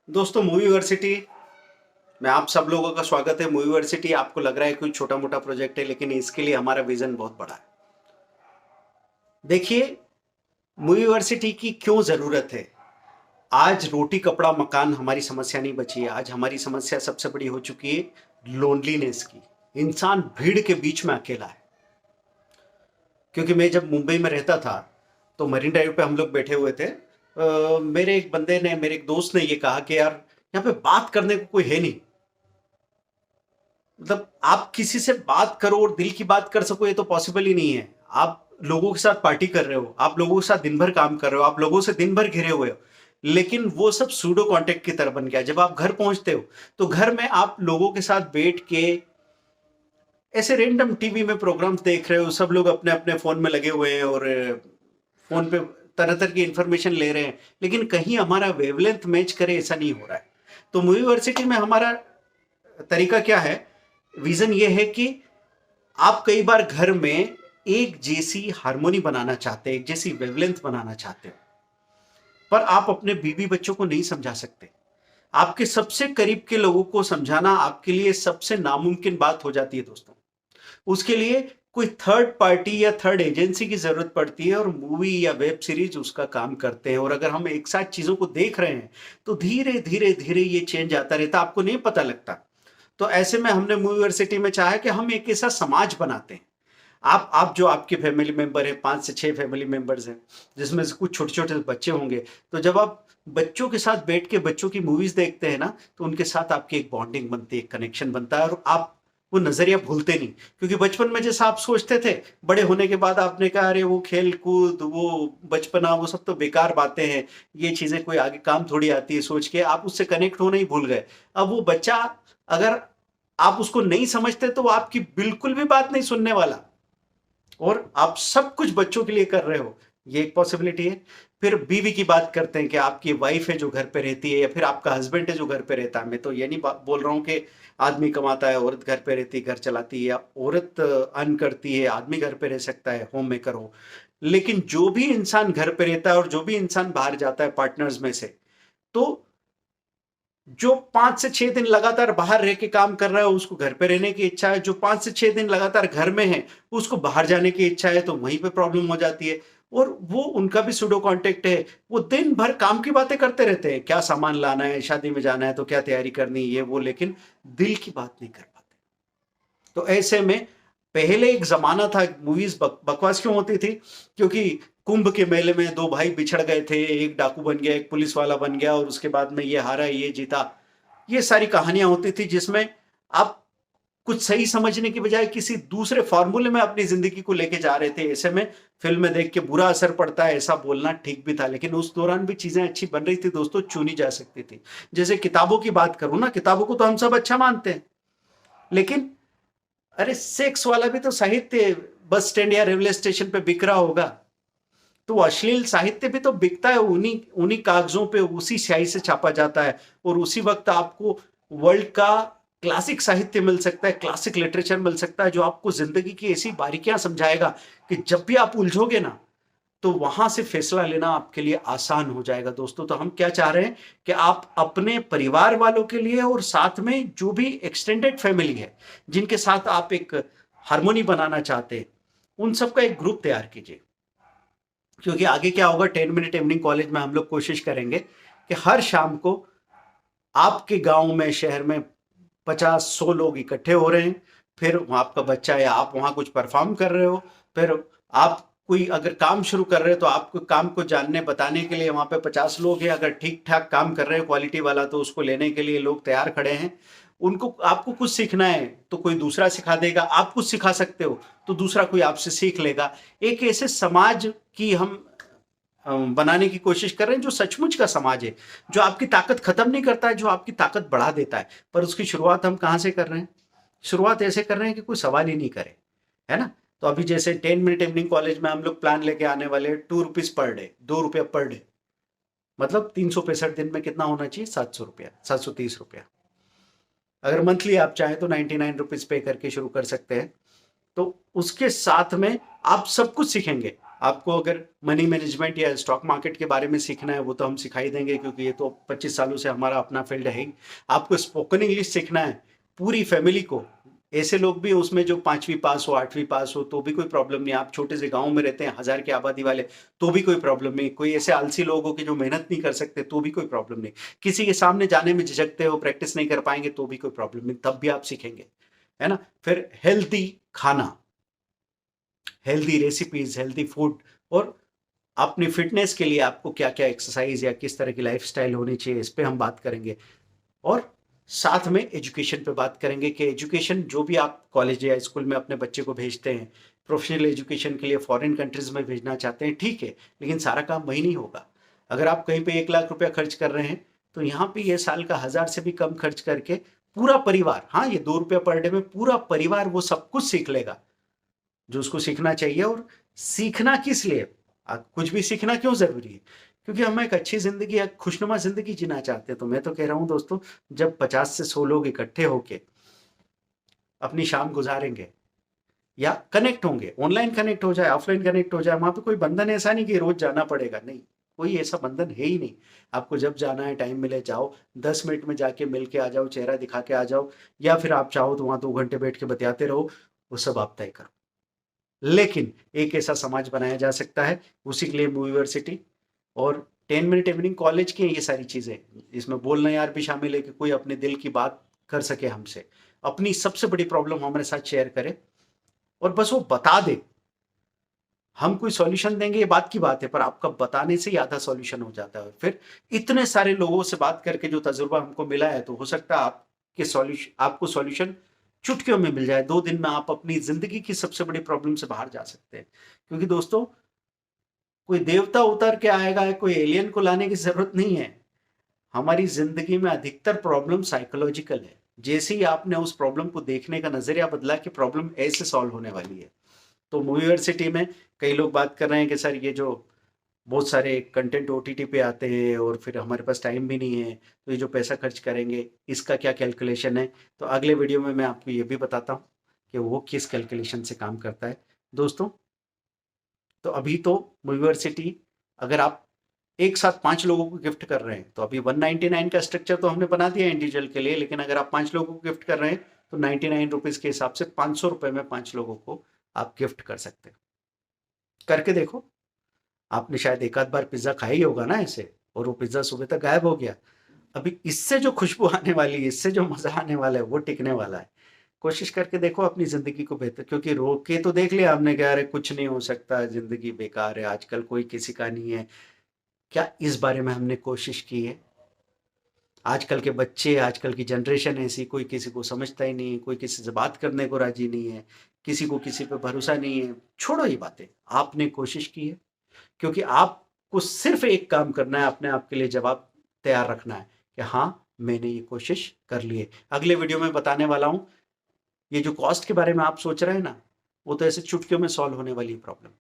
दोस्तों मूवीवर्सिटी में आप सब लोगों का स्वागत है। मूवीवर्सिटी आपको लग रहा है कोई छोटा मोटा प्रोजेक्ट है, लेकिन इसके लिए हमारा विजन बहुत बड़ा है। देखिए, मूवीवर्सिटी की क्यों जरूरत है। आज रोटी कपड़ा मकान हमारी समस्या नहीं बची है। आज हमारी समस्या सबसे बड़ी हो चुकी है लोनलीनेस की। इंसान भीड़ के बीच में अकेला है। क्योंकि मैं जब मुंबई में रहता था तो मरीन ड्राइव पे हम लोग बैठे हुए थे। मेरे एक दोस्त ने ये कहा कि यार, यहाँ पे बात करने को कोई है नहीं। मतलब आप किसी से बात करो और दिल की बात कर सको, ये तो पॉसिबल ही नहीं है। आप लोगों के साथ पार्टी कर रहे हो, आप लोगों के साथ दिन भर काम कर रहे हो, आप लोगों से दिन भर घिरे हुए हो, लेकिन वो सब सूडो कांटेक्ट की तरह बन गया। जब आप घर पहुंचते हो तो घर में आप लोगों के साथ बैठ के ऐसे रेंडम टीवी में प्रोग्राम्स देख रहे हो। सब लोग अपने अपने फोन में लगे हुए हैं और फोन पे तरह तरह की इंफॉर्मेशन ले रहे हैं, लेकिन कहीं हमारा वेवलेंथ मैच करे ऐसा नहीं हो रहा है। तो यूनिवर्सिटी में हमारा तरीका क्या है, विजन ये है कि आप कई बार घर में एक जैसी हारमोनी बनाना चाहते हैं, एक जैसी वेवलेंथ बनाना चाहते हो, पर आप अपने बीवी बच्चों को नहीं समझा सकते। आपके सबसे करीब के लोगों को समझाना आपके लिए सबसे नामुमकिन बात हो जाती है दोस्तों। उसके लिए कोई थर्ड पार्टी या थर्ड एजेंसी की जरूरत पड़ती है, और मूवी या वेब सीरीज उसका काम करते हैं। और अगर हम एक साथ चीजों को देख रहे हैं तो धीरे धीरे धीरे ये चेंज आता रहता, आपको नहीं पता लगता। तो ऐसे में हमने यूनिवर्सिटी में चाहा कि हम एक ऐसा समाज बनाते हैं। आप जो आपके फैमिली मेंबर है, 5 से 6 फैमिली मेंबर्स हैं, जिसमें से कुछ छोटे छोटे बच्चे होंगे। तो जब आप बच्चों के साथ बैठ के बच्चों की मूवीज देखते हैं ना, तो उनके साथ आपकी एक बॉन्डिंग बनती है, एक कनेक्शन बनता है, और आप वो नजरिया भूलते नहीं। क्योंकि बचपन में जैसा आप सोचते थे, बड़े होने के बाद आपने कहा अरे वो खेल कूद, वो बचपना, वो सब तो बेकार बातें हैं, ये चीजें कोई आगे काम थोड़ी आती है, सोच के आप उससे कनेक्ट होना ही भूल गए। अब वो बच्चा, अगर आप उसको नहीं समझते तो वो आपकी बिल्कुल भी बात नहीं सुनने वाला, और आप सब कुछ बच्चों के लिए कर रहे हो, ये एक पॉसिबिलिटी है। फिर बीवी की बात करते हैं कि आपकी वाइफ है जो घर पे रहती है, या फिर आपका हस्बैंड है जो घर पे रहता है। मैं तो ये नहीं बोल रहा हूं कि आदमी कमाता है, औरत घर पे रहती है, घर चलाती है, या औरत अर्न करती है, आदमी घर पे रह सकता है, होम मेकर हो। लेकिन जो भी इंसान घर पे रहता है और जो भी इंसान बाहर जाता है पार्टनर्स में से, तो जो 5 से 6 दिन लगातार बाहर रह के काम कर रहा है उसको घर पे रहने की इच्छा है, जो 5 से 6 दिन लगातार घर में है उसको बाहर जाने की इच्छा है, तो वहीं पे प्रॉब्लम हो जाती है। और वो उनका भी सूडो कांटेक्ट है। वो दिन भर काम की बातें करते रहते हैं, क्या सामान लाना है, शादी में जाना है तो क्या तैयारी करनी है, ये वो, लेकिन दिल की बात नहीं कर पाते। तो ऐसे में पहले एक जमाना था, मूवीज बकवास क्यों होती थी, क्योंकि कुंभ के मेले में दो भाई बिछड़ गए थे, एक डाकू बन गया, एक पुलिस वाला बन गया, और उसके बाद में ये हारा ये जीता। ये सारी कहानियां होती थी जिसमें आप कुछ सही समझने की बजाय किसी दूसरे फॉर्मूले में अपनी जिंदगी को लेके जा रहे थे। ऐसे में फिल्म में देख के बुरा असर पड़ता है, ऐसा बोलना ठीक भी था, लेकिन उस दौरान भी चीजें अच्छी बन रही थी दोस्तों, चुनी जा सकती थी। जैसे किताबों की बात करूं ना, किताबों को तो हम सब अच्छा मानते हैं, लेकिन अरे सेक्स वाला भी तो साहित्य बस स्टैंड या रेलवे स्टेशन पे बिक रहा होगा। तो अश्लील साहित्य भी तो बिकता है, उन्हीं उन्हीं कागजों पे उसी स्याही से छापा जाता है, और उसी वक्त आपको वर्ल्ड का क्लासिक साहित्य मिल सकता है, क्लासिक लिटरेचर मिल सकता है, जो आपको जिंदगी की ऐसी बारीकियां समझाएगा कि जब भी आप उलझोगे ना, तो वहां से फैसला लेना आपके लिए आसान हो जाएगा दोस्तों। तो हम क्या चाह रहे हैं कि आप अपने परिवार वालों के लिए, और साथ में जो भी एक्सटेंडेड फैमिली है, जिनके साथ आप एक हारमोनी बनाना चाहते हैं, उन सबका एक ग्रुप तैयार कीजिए। क्योंकि आगे क्या होगा, 10 मिनट इवनिंग कॉलेज में हम लोग कोशिश करेंगे कि हर शाम को आपके गांव में, शहर में 50-100 लोग इकट्ठे हो रहे हैं। फिर आपका बच्चा या आप वहां कुछ परफॉर्म कर रहे हो, फिर आप कोई अगर काम शुरू कर रहे हो तो आपको काम को जानने बताने के लिए वहां पे 50 लोग हैं। अगर ठीक ठाक काम कर रहे हो क्वालिटी वाला, तो उसको लेने के लिए लोग तैयार खड़े हैं। उनको, आपको कुछ सीखना है तो कोई दूसरा सिखा देगा, आप कुछ सिखा सकते हो तो दूसरा कोई आपसे सीख लेगा। एक ऐसे समाज की हम बनाने की कोशिश कर रहे हैं जो सचमुच का समाज है, जो आपकी ताकत खत्म नहीं करता है, जो आपकी ताकत बढ़ा देता है। पर उसकी शुरुआत हम कहां से कर रहे हैं? शुरुआत ऐसे कर रहे हैं कि कोई सवाल ही नहीं करे, है ना। तो अभी जैसे 10 मिनट इवनिंग कॉलेज में हम लोग प्लान लेके आने वाले हैं, ₹2 पर डे, ₹2 पर डे, मतलब 365 दिन में कितना होना चाहिए? ₹700, ₹730। अगर मंथली आप चाहें तो ₹99 पे करके शुरू कर सकते हैं। तो उसके साथ में आप सब कुछ सीखेंगे। आपको अगर मनी मैनेजमेंट या स्टॉक मार्केट के बारे में सीखना है वो तो हम सिखाई देंगे, क्योंकि ये तो 25 सालों से हमारा अपना फील्ड है ही। आपको स्पोकन इंग्लिश सीखना है पूरी फैमिली को, ऐसे लोग भी उसमें जो 5वीं पास हो 8वीं पास हो तो भी कोई प्रॉब्लम नहीं, आप छोटे से गांव में रहते हैं 1000 की आबादी वाले तो भी कोई प्रॉब्लम नहीं, कोई ऐसे आलसी लोग हो कि जो मेहनत नहीं कर सकते तो भी कोई प्रॉब्लम नहीं, किसी के सामने जाने में झिझकते हो प्रैक्टिस नहीं कर पाएंगे तो भी कोई प्रॉब्लम नहीं, तब भी आप सीखेंगे, है ना। फिर हेल्दी खाना, हेल्दी रेसिपीज, हेल्दी फूड, और अपनी फिटनेस के लिए आपको क्या क्या एक्सरसाइज या किस तरह की लाइफस्टाइल होनी चाहिए इस पे हम बात करेंगे। और साथ में एजुकेशन पे बात करेंगे कि एजुकेशन जो भी आप कॉलेज या स्कूल में अपने बच्चे को भेजते हैं, प्रोफेशनल एजुकेशन के लिए फॉरेन कंट्रीज में भेजना चाहते हैं, ठीक है, लेकिन सारा काम वही नहीं होगा। अगर आप कहीं पे 1 लाख रुपया खर्च कर रहे हैं तो यहाँ पे ये साल का 1000 से भी कम खर्च करके पूरा परिवार, हाँ ये 2 रुपया पर डे में पूरा परिवार वो सब कुछ सीख लेगा जो उसको सीखना चाहिए। और सीखना किस लिए, कुछ भी सीखना क्यों जरूरी है, क्योंकि हम एक अच्छी जिंदगी, एक खुशनुमा जिंदगी जीना चाहते हैं। तो मैं तो कह रहा हूं दोस्तों, जब 50 से 100 लोग इकट्ठे होके अपनी शाम गुजारेंगे या कनेक्ट होंगे, ऑनलाइन कनेक्ट हो जाए ऑफलाइन कनेक्ट हो जाए, वहां पे कोई बंधन ऐसा नहीं कि रोज जाना पड़ेगा, नहीं, कोई ऐसा बंधन है ही नहीं। आपको जब जाना है टाइम मिले जाओ, 10 मिनट में जाके मिल के आ जाओ, चेहरा दिखा के आ जाओ, या फिर आप चाहो तो वहां 2 घंटे बैठ के बतियाते रहो, वो सब आप तय करो। लेकिन एक ऐसा समाज बनाया जा सकता है, उसी के लिए यूनिवर्सिटी और 10 मिनट इवनिंग कॉलेज की ये सारी चीजें, इसमें बोलना यार भी शामिल है कि कोई अपने दिल की बात कर सके हमसे, अपनी सबसे बड़ी प्रॉब्लम हमारे साथ शेयर करे और बस वो बता दे। हम कोई सॉल्यूशन देंगे ये बात की बात है, पर आपका बताने से ही आधा सॉल्यूशन हो जाता है। फिर इतने सारे लोगों से बात करके जो तजुर्बा हमको मिला है, तो हो सकता है आपको सॉल्यूशन चुटकियों में मिल जाए, 2 दिन में आप अपनी जिंदगी की सबसे बड़ी प्रॉब्लम से बाहर जा सकते हैं। क्योंकि दोस्तों, कोई देवता उतर के आएगा, कोई एलियन को लाने की जरूरत नहीं है। हमारी जिंदगी में अधिकतर प्रॉब्लम साइकोलॉजिकल है। जैसे ही आपने उस प्रॉब्लम को देखने का नजरिया बदला कि प्रॉब्लम ऐसे सॉल्व होने वाली है। तो यूनिवर्सिटी में कई लोग बात कर रहे हैं कि सर ये जो बहुत सारे कंटेंट ओटीटी पे आते हैं और फिर हमारे पास टाइम भी नहीं है, तो ये जो पैसा खर्च करेंगे इसका क्या कैलकुलेशन है। तो अगले वीडियो में मैं आपको ये भी बताता हूँ कि वो किस कैलकुलेशन से काम करता है। दोस्तों, तो अभी तो यूनिवर्सिटी, अगर आप एक साथ 5 लोगों को गिफ्ट कर रहे हैं तो अभी 199 का स्ट्रक्चर तो हमने बना दिया इंडिविजुअल के लिए, लेकिन अगर आप 5 लोगों को गिफ्ट कर रहे हैं तो 99 रुपीज के हिसाब से 500 रुपए में 5 लोगों को आप गिफ्ट कर सकते हैं। करके देखो। आपने शायद एक आध बार पिज्जा खाया ही होगा ना ऐसे, और वो पिज्जा सुबह तक गायब हो गया। अभी इससे जो खुशबू आने वाली है, इससे जो मजा आने वाला है, वो टिकने वाला है। कोशिश करके देखो अपनी जिंदगी को बेहतर, क्योंकि रोक के तो देख लिया हमने, कह रहे कुछ नहीं हो सकता, जिंदगी बेकार है, आजकल कोई किसी का नहीं है। क्या इस बारे में हमने कोशिश की है? आजकल के बच्चे, आजकल की जनरेशन ऐसी, कोई किसी को समझता ही नहीं है, कोई किसी से बात करने को राजी नहीं है, किसी को किसी पे भरोसा नहीं है। छोड़ो ये बातें, आपने कोशिश की है, क्योंकि आपको सिर्फ एक काम करना है, अपने आप के लिए जवाब तैयार रखना है कि हाँ मैंने ये कोशिश कर ली है। अगले वीडियो में बताने वाला हूं, ये जो कॉस्ट के बारे में आप सोच रहे हैं ना, वो तो ऐसे चुटकियों में सॉल्व होने वाली प्रॉब्लम।